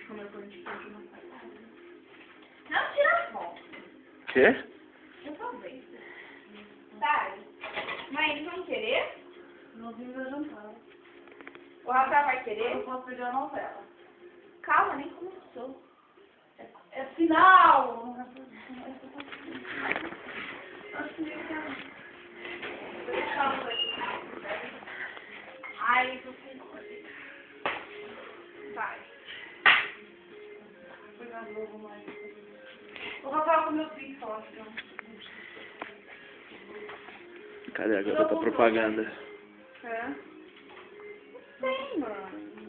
como eu ponho de queijo na salada. Não tira foto. Quê? Eu tô bem. Sai. Mãe, eles vão querer? Não vim da jantar. O Rafael vai Eu querer? não posso perder a novela. Calma, nem começou. É final! Ai, você não vai. O Rafael comeu pizza, eu acho. Cadê a garota propaganda? É? Não sei, mano.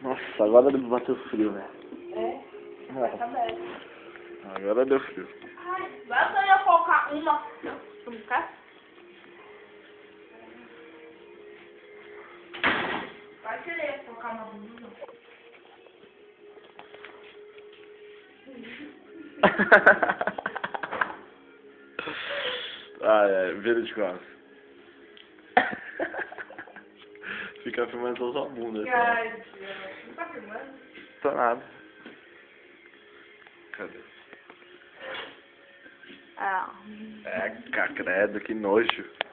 Nossa, agora bateu frio, velho. Vai tá bem. Agora deu frio. Ai, basta eu colocar uma. Não, vamos ficar? Vai querer colocar uma blusa. Vira de costas. Fica filmando só sua bunda. Ai, Deus. Não tá filmando? Tô nada. Cadê? Ah. É, credo, que nojo.